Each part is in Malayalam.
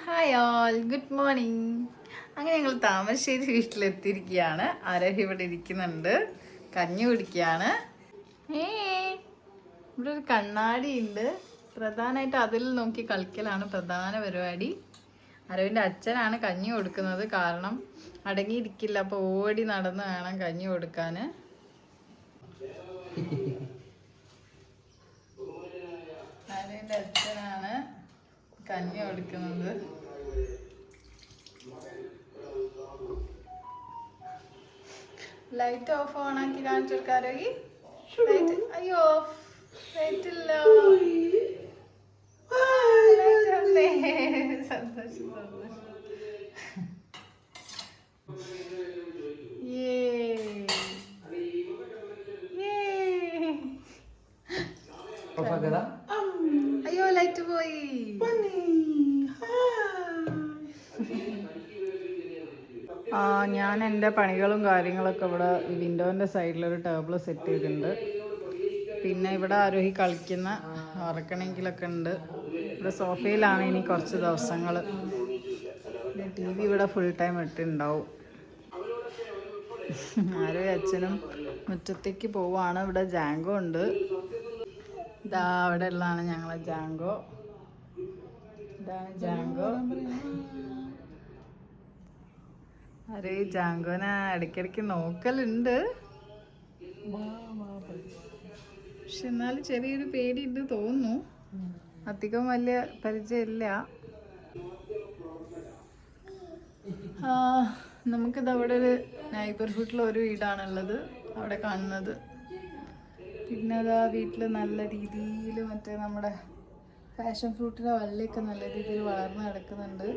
Hi all, good morning. അങ്ങനെ ഞങ്ങൾ താമരശ്ശേരി വീട്ടിലെത്തിയിരിക്കുകയാണ്. ആരോഹി ഇവിടെ ഇരിക്കുന്നുണ്ട്, കഞ്ഞി കുടിക്കുകയാണ്. ഏ ഇവിടെ ഒരു കണ്ണാടി ഉണ്ട്. പ്രധാനമായിട്ട് അതിൽ നോക്കി കളിക്കലാണ് പ്രധാന പരിപാടി. ആരോഹിൻ്റെ അച്ഛനാണ് കഞ്ഞി കൊടുക്കുന്നത്. കാരണം അടങ്ങിയിരിക്കില്ല, അപ്പോൾ ഓടി നടന്ന് വേണം കഞ്ഞി കൊടുക്കാൻ. ആരോഹിൻ്റെ അച്ഛനാണ് കഞ്ഞി കൊടുക്കുന്നത്. ലൈറ്റ് ഓഫ് ഓണാക്കി കാണിച്ചു കൊടുക്കാരോഗി. അയ്യോ, ലൈറ്റ് ഇല്ല. സന്തോഷം സന്തോഷം. അയ്യോ, ലൈറ്റ് പോയി. ഞാൻ എൻ്റെ പണികളും കാര്യങ്ങളൊക്കെ ഇവിടെ ഈ വിൻഡോൻ്റെ സൈഡിലൊരു ടേബിൾ സെറ്റ് ചെയ്തിട്ടുണ്ട്. പിന്നെ ഇവിടെ ആരോഹി കളിക്കുന്ന ഉറക്കണമെങ്കിലൊക്കെ ഉണ്ട്. ഇവിടെ സോഫയിലാണ് ഇനി കുറച്ച് ദിവസങ്ങൾ. ടി വി ഇവിടെ ഫുൾ ടൈം ഇട്ടുണ്ടാവും. ആരോഹി അച്ഛനും മുറ്റത്തേക്ക് പോവാണ്. ഇവിടെ ജാങ്കോ ഉണ്ട്. ഇതാ അവിടെ ഉള്ളതാണ് ഞങ്ങളെ ജാങ്കോ. ഇതാണ് ജാങ്കോ. അരെ ജാങ്കോനെ ഇടയ്ക്കിടയ്ക്ക് നോക്കലുണ്ട്, പക്ഷെ എന്നാലും ചെറിയൊരു പേടിയുണ്ട് തോന്നുന്നു. അധികം വലിയ പരിചയമില്ല. നമുക്കിത് അവിടെ ഒരു നൈബർഹുഡിലൊരു വീടാണുള്ളത്, അവിടെ കാണുന്നത്. പിന്നെ അതാ വീട്ടിൽ നല്ല രീതിയിൽ മറ്റേ നമ്മുടെ പാഷൻ ഫ്രൂട്ടിൻ്റെ വള്ളിയൊക്കെ നല്ല രീതിയിൽ വളർന്ന് കിടക്കുന്നുണ്ട്.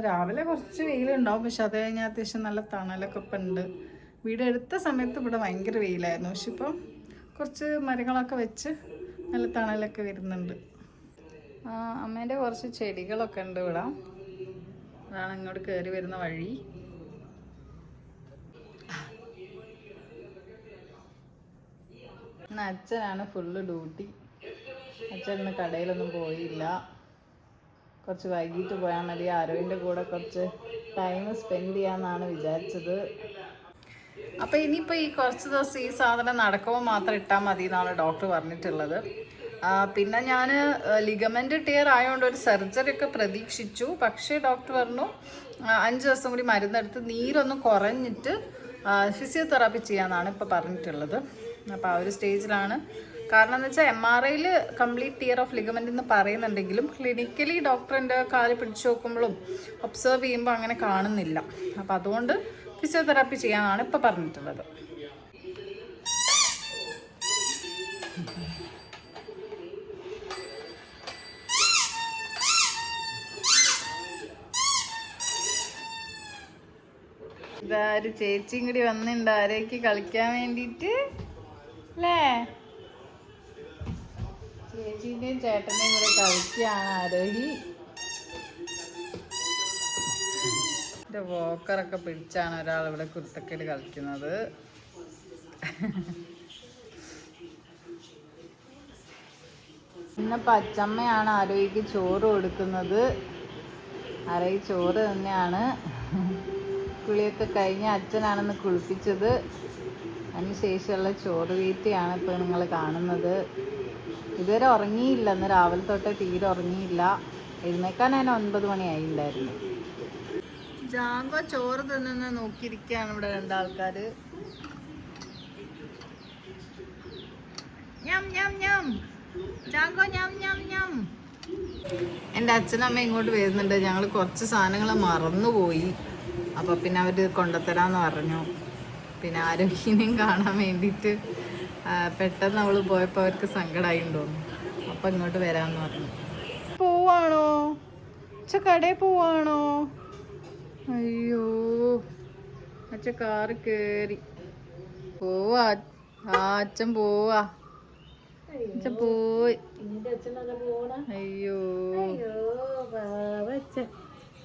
രാവിലെ കുറച്ച് വെയിലുണ്ടാവും, പക്ഷെ അത് കഴിഞ്ഞാൽ അത്യാവശ്യം നല്ല തണലൊക്കെ ഇപ്പം ഉണ്ട്. വീട് എടുത്ത സമയത്ത് ഇവിടെ ഭയങ്കര വെയിലായിരുന്നു, പക്ഷെ ഇപ്പം കുറച്ച് മരങ്ങളൊക്കെ വെച്ച് നല്ല തണലൊക്കെ വരുന്നുണ്ട്. അമ്മേൻ്റെ കുറച്ച് ചെടികളൊക്കെ ഉണ്ട് ഇവിടെ. അതാണ് ഇങ്ങോട്ട് കയറി വരുന്ന വഴി. ഇന്ന് അച്ഛനാണ് ഫുള്ള് ഡ്യൂട്ടി. അച്ഛൻ ഇന്ന് കടയിലൊന്നും പോയില്ല. കുറച്ച് വൈകിട്ട് പോയാൽ മതി. ആരോഹിൻ്റെ കൂടെ കുറച്ച് ടൈം സ്പെൻഡ് ചെയ്യാമെന്നാണ് വിചാരിച്ചത്. അപ്പോൾ ഇനിയിപ്പോൾ ഈ കുറച്ച് ദിവസം ഈ സാധനം നടക്കുമ്പോൾ മാത്രം ഇട്ടാൽ മതി എന്നാണ് ഡോക്ടർ പറഞ്ഞിട്ടുള്ളത്. പിന്നെ ഞാൻ ലിഗമെൻ്റ് ടിയർ ആയതുകൊണ്ട് ഒരു സർജറി ഒക്കെ പ്രതീക്ഷിച്ചു. പക്ഷേ ഡോക്ടർ പറഞ്ഞു 5 ദിവസം കൂടി മരുന്നെടുത്ത് നീരൊന്ന് കുറഞ്ഞിട്ട് ഫിസിയോതെറാപ്പി ചെയ്യാമെന്നാണ് ഇപ്പോൾ പറഞ്ഞിട്ടുള്ളത്. അപ്പോൾ ആ ഒരു സ്റ്റേജിലാണ്. കാരണം എന്ന് വെച്ചാൽ MRIയിൽ കംപ്ലീറ്റ് ടിയർ ഓഫ് ലിഗമെൻ്റ് എന്ന് പറയുന്നുണ്ടെങ്കിലും ക്ലിനിക്കലി ഡോക്ടറിൻ്റെ കാല് പിടിച്ചു നോക്കുമ്പോഴും ഒബ്സർവ് ചെയ്യുമ്പോൾ അങ്ങനെ കാണുന്നില്ല. അപ്പോൾ അതുകൊണ്ട് ഫിസിയോതെറാപ്പി ചെയ്യാനാണ് ഇപ്പോൾ പറഞ്ഞിട്ടുള്ളത്. ഇതാര് ചേച്ചിയും കൂടി വന്നിട്ടുണ്ട് ആരേക്ക് കളിക്കാൻ വേണ്ടിയിട്ട് അല്ലേ? ചേച്ചീൻ്റെയും ചേട്ടൻ്റെയും കൂടെ കളിക്കുകയാണ് ആരോഹി. എൻ്റെ വോക്കറൊക്കെ പിടിച്ചാണ് ഒരാൾ ഇവിടെ കുരുത്തക്കേട് കളിക്കുന്നത്. ഇന്നിപ്പോൾ അച്ചമ്മയാണ് ആരോഹിക്ക് ചോറ് കൊടുക്കുന്നത്. ആരോഹി ചോറ് തന്നെയാണ്. കുളിയൊക്കെ കഴിഞ്ഞ് അച്ഛനാണെന്ന് കുളിപ്പിച്ചത്. അതിന് ശേഷമുള്ള ചോറ് വീട്ടിയാണ് ഇപ്പോൾ നിങ്ങൾ കാണുന്നത്. ഇതുവരെ ഉറങ്ങിയില്ല, ഇന്ന് രാവിലെ തൊട്ടേ തീരെ ഉറങ്ങിയില്ല. എഴുന്നേക്കാൻ ഞാൻ 9 മണിയായിട്ടുണ്ടായിരുന്നു. ജാങ്കോ ചോറ് തിന്നുന്ന നോക്കിയിരിക്കുകയാണ് ഇവിടെ 2 ആൾക്കാർ. ജാങ്കോ ഞം ഞം ഞം. എൻ്റെ അച്ഛനമ്മ ഇങ്ങോട്ട് വരുന്നുണ്ട്. ഞങ്ങൾ കുറച്ച് സാധനങ്ങൾ മറന്നുപോയി, അപ്പോൾ പിന്നെ അവർ കൊണ്ടുത്തരാമെന്ന് പറഞ്ഞു. പിന്നെ ആരോഗ്യനെയും കാണാൻ വേണ്ടിയിട്ട് പെട്ടെന്ന് അവൾ പോയപ്പോൾ അവർക്ക് സങ്കടമായി തോന്നുന്നു. അപ്പം ഇങ്ങോട്ട് വരാമെന്ന് പറഞ്ഞു. പോവാണോ അച്ഛ? കടയിൽ പോവാണോ? അയ്യോ, അച്ഛ കാറ് കയറി പോവാ. അച്ഛൻ പോവാ. അച്ഛൻ പോയി. അയ്യോ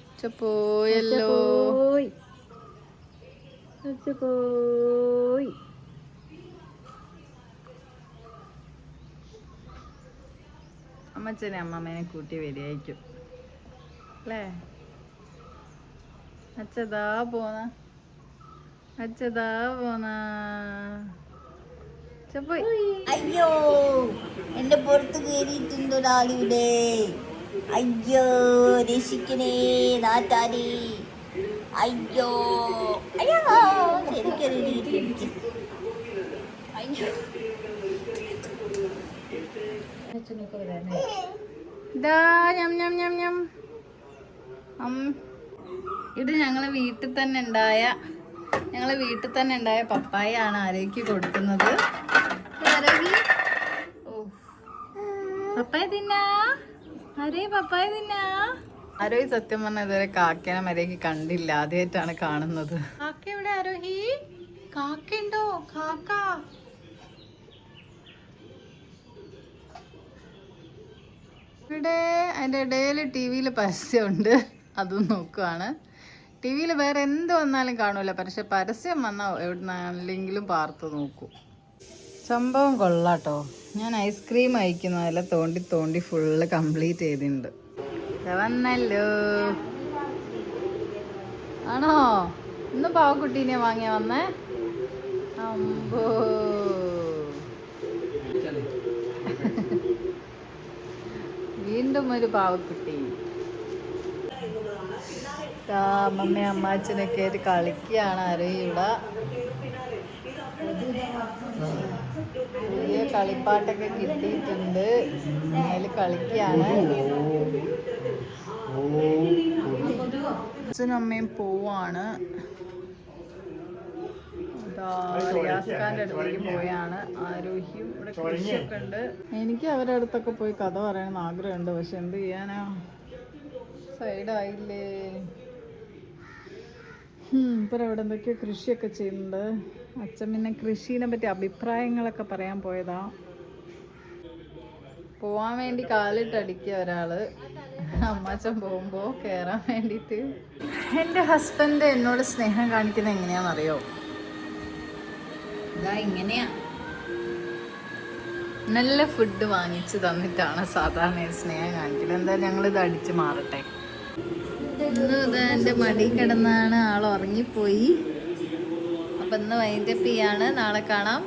അച്ഛ പോയല്ലോ. അമ്മ അമ്മച്ചനെ അമ്മമ്മേനെ കൂട്ടി വരികയായിരിക്കും അല്ലേ? അച്ഛതാ പോന്ന പോയി. അയ്യോ എന്റെ പുറത്ത് കയറിയിട്ടുണ്ട് ഒരാളിവിടെ. അയ്യോ രക്ഷിക്കണേ നാട്ടാരി. അയ്യോ അയ്യോ ശരിക്കും അയ്യോ ഇതാ ഞം ഞം ഞം ഞം. ഇത് ഞങ്ങളെ വീട്ടിൽ തന്നെ ഉണ്ടായ പപ്പായ ആണ് ആരോഗ്യ കൊടുക്കുന്നത്. പപ്പായ തിന്നാ ആരോഹി സത്യം പറഞ്ഞ ഇതുവരെ കാക്കേനെ മര്യാദക്ക് കണ്ടില്ല, ആദ്യമായിട്ടാണ് കാണുന്നത്. കാക്ക എവിടെ ആരോഹി? കാക്കയുണ്ടോ? കാക്ക ഇവിടെ അതിൻ്റെ ഇടയിൽ TV-യിൽ പരസ്യമുണ്ട്, അതും നോക്കുവാണ്. TV-യിൽ വേറെ എന്ത് വന്നാലും കാണൂല, പക്ഷെ പരസ്യം വന്നാൽ എവിടുന്നെങ്കിലും പാർത്ത് നോക്കൂ. സംഭവം കൊള്ളാട്ടോ. ഞാൻ ഐസ്ക്രീം കഴിക്കുന്നതെല്ലാം തോണ്ടി ഫുള്ള് കംപ്ലീറ്റ് ചെയ്തിട്ടുണ്ട്. വന്നല്ലോ. ആണോ? ഇന്ന് പാവക്കുട്ടീനെ വാങ്ങിയാ വന്നേ? അമ്പോ വീണ്ടും ഒരു പാവക്കുട്ടി. അമ്മമ്മ അമ്മാച്ചനൊക്കെ ആയിട്ട് കളിക്കുകയാണ് ആരും ഇവിടെ. പുതിയ കളിപ്പാട്ടൊക്കെ കിട്ടിയിട്ടുണ്ട്, അതിൽ കളിക്കുകയാണ്. അച്ഛനും അമ്മയും പോവാണ്. റിയാസ്ഖാന്റെ അടുത്തേക്ക് പോയാണ്. ആരോഗ്യം ഇവിടെ കൃഷിയൊക്കെ ഉണ്ട്. എനിക്ക് അവരുടെ അടുത്തൊക്കെ പോയി കഥ പറയണമെന്ന് ആഗ്രഹമുണ്ട്, പക്ഷെ എന്ത് ചെയ്യാനാ, സൈഡായില്ലേ. ഇപ്പം അവിടെ എന്തൊക്കെയോ കൃഷിയൊക്കെ ചെയ്യുന്നുണ്ട്. അച്ഛൻ പിന്നെ കൃഷീനെ പറ്റി അഭിപ്രായങ്ങളൊക്കെ പറയാൻ പോയതാ. പോവാൻ വേണ്ടി കാലിട്ടടിക്കുക ഒരാള്, അമ്മാച്ചൻ പോകുമ്പോൾ കയറാൻ വേണ്ടിയിട്ട്. എൻ്റെ ഹസ്ബൻഡ് എന്നോട് സ്നേഹം കാണിക്കുന്നത് എങ്ങനെയാണെന്നറിയോ? ഇതാ ഇങ്ങനെയാ, നല്ല ഫുഡ് വാങ്ങിച്ചു തന്നിട്ടാണ് സാധാരണ സ്നേഹം കാണിക്കല്. എന്തായാലും ഞങ്ങളിത് അടിച്ച് മാറട്ടെ. ഇന്ന് ഇതാ എൻ്റെ മടി കിടന്നാണ് ആൾ ഉറങ്ങിപ്പോയി. അപ്പം ഇന്ന് വൈൻഡപ്പ് ചെയ്യാണ്. നാളെ കാണാം.